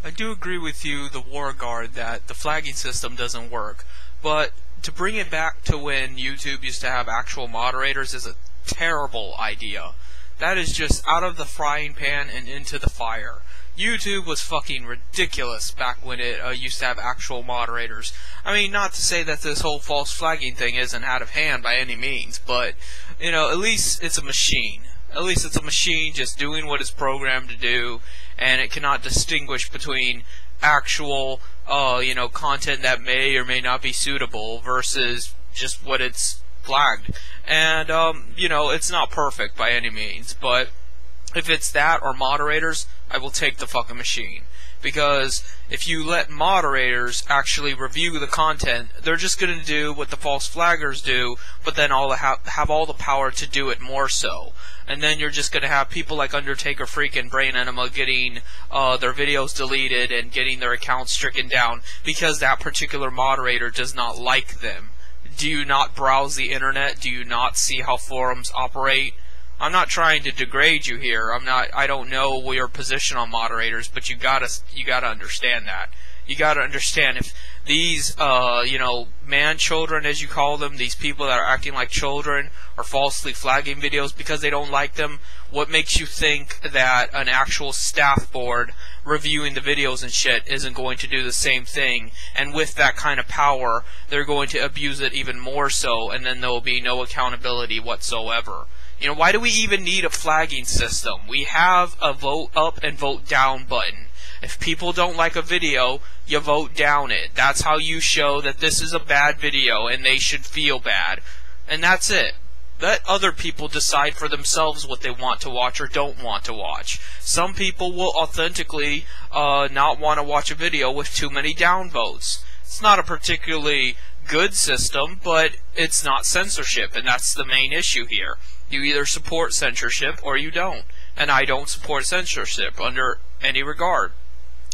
I do agree with you, TheWarguard, that the flagging system doesn't work. But to bring it back to when YouTube used to have actual moderators is a terrible idea. That is just out of the frying pan and into the fire. YouTube was fucking ridiculous back when it used to have actual moderators. I mean, not to say that this whole false flagging thing isn't out of hand by any means, but, you know, at least it's a machine. At least it's a machine just doing what it's programmed to do, and it cannot distinguish between actual, content that may or may not be suitable versus just what it's flagged. And, it's not perfect by any means, but if it's that or moderators, I will take the fucking machine. Because if you let moderators actually review the content, they're just going to do what the false flaggers do, but then have all the power to do it more so. And then you're just going to have people like Undertaker freaking Brain Enema getting their videos deleted and getting their accounts stricken down because that particular moderator does not like them. Do you not browse the internet? Do you not see how forums operate? I'm not trying to degrade you here. I don't know your position on moderators, but you gotta understand that. You gotta understand if these, man children, as you call them, these people that are acting like children, are falsely flagging videos because they don't like them, what makes you think that an actual staff board reviewing the videos and shit isn't going to do the same thing? And with that kind of power, they're going to abuse it even more so, and then there will be no accountability whatsoever. Why do we even need a flagging system? We have a vote up and vote down button. If people don't like a video, you vote down it. That's how you show that this is a bad video and they should feel bad. And that's it. Let other people decide for themselves what they want to watch or don't want to watch. Some people will authentically not want to watch a video with too many downvotes. It's not a particularly good system, but it's not censorship, and that's the main issue here. You either support censorship or you don't. And I don't support censorship under any regard.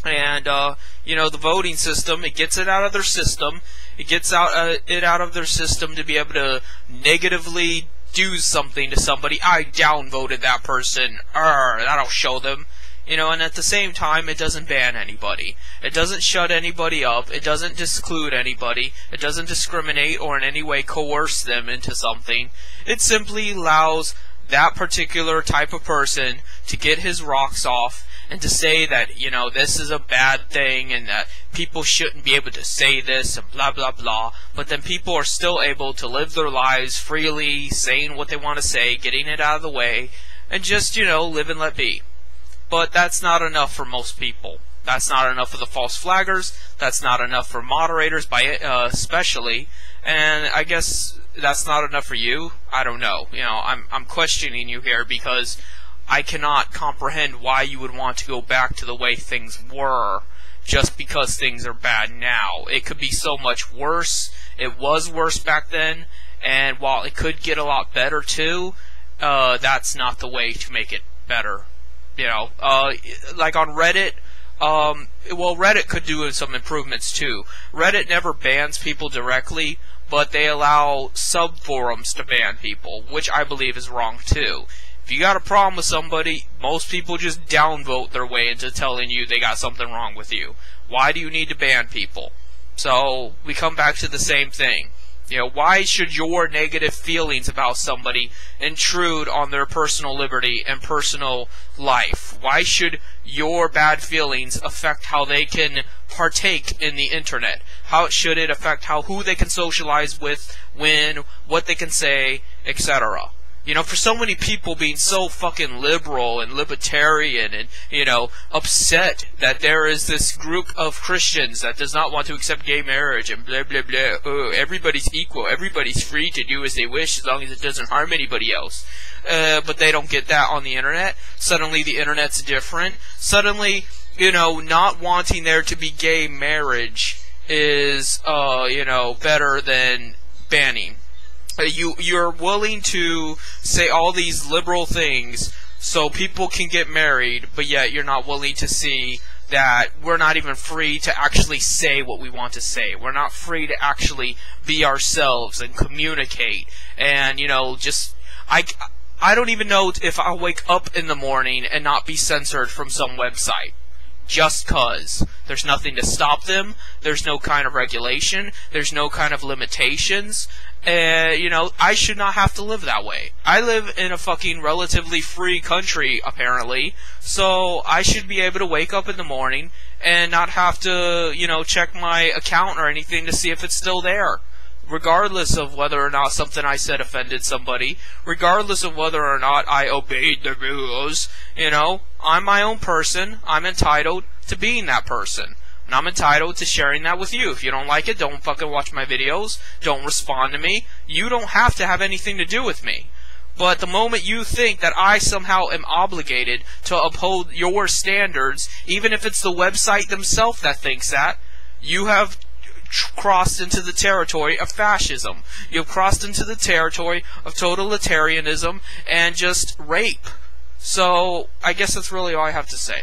And, the voting system, it gets it out of their system. It gets it out of their system to be able to negatively do something to somebody. I downvoted that person. That'll show them. And at the same time, it doesn't ban anybody. It doesn't shut anybody up. It doesn't exclude anybody. It doesn't discriminate or in any way coerce them into something. It simply allows that particular type of person to get his rocks off and to say that, this is a bad thing and that people shouldn't be able to say this and blah, blah, blah. But then people are still able to live their lives freely, saying what they want to say, getting it out of the way, and just, live and let be. But that's not enough for most people. That's not enough for the false flaggers. That's not enough for moderators, especially. And I guess that's not enough for you. I don't know. I'm questioning you here because I cannot comprehend why you would want to go back to the way things were just because things are bad now. It could be so much worse. It was worse back then. And while it could get a lot better too, that's not the way to make it better. Like on Reddit, Reddit could do some improvements too. Reddit never bans people directly, but they allow sub-forums to ban people, which I believe is wrong too. If you got a problem with somebody, most people just downvote their way into telling you they got something wrong with you. Why do you need to ban people? So, we come back to the same thing. Why should your negative feelings about somebody intrude on their personal liberty and personal life? Why should your bad feelings affect how they can partake in the internet? How should it affect who they can socialize with, when, what they can say, etc.? For so many people being so fucking liberal and libertarian and, upset that there is this group of Christians that does not want to accept gay marriage and blah, blah, blah. Oh, everybody's equal. Everybody's free to do as they wish as long as it doesn't harm anybody else. But they don't get that on the internet. Suddenly the internet's different. Suddenly, not wanting there to be gay marriage is, better than banning. You're willing to say all these liberal things so people can get married, but yet you're not willing to see that we're not even free to actually say what we want to say. We're not free to actually be ourselves and communicate. And, I don't even know if I'll wake up in the morning and not be censored from some website. just cause. There's nothing to stop them. There's no kind of regulation. There's no kind of limitations. You know, I should not have to live that way. I live in a fucking relatively free country, apparently, so I should be able to wake up in the morning and not have to, you know, check my account or anything to see if it's still there. Regardless of whether or not something I said offended somebody, regardless of whether or not I obeyed the rules, you know, I'm my own person, I'm entitled to being that person. And I'm entitled to sharing that with you. If you don't like it, don't fucking watch my videos, don't respond to me. You don't have to have anything to do with me. But the moment you think that I somehow am obligated to uphold your standards, even if it's the website themselves that thinks that, you have crossed into the territory of fascism. You've crossed into the territory of totalitarianism and just rape. So, I guess that's really all I have to say.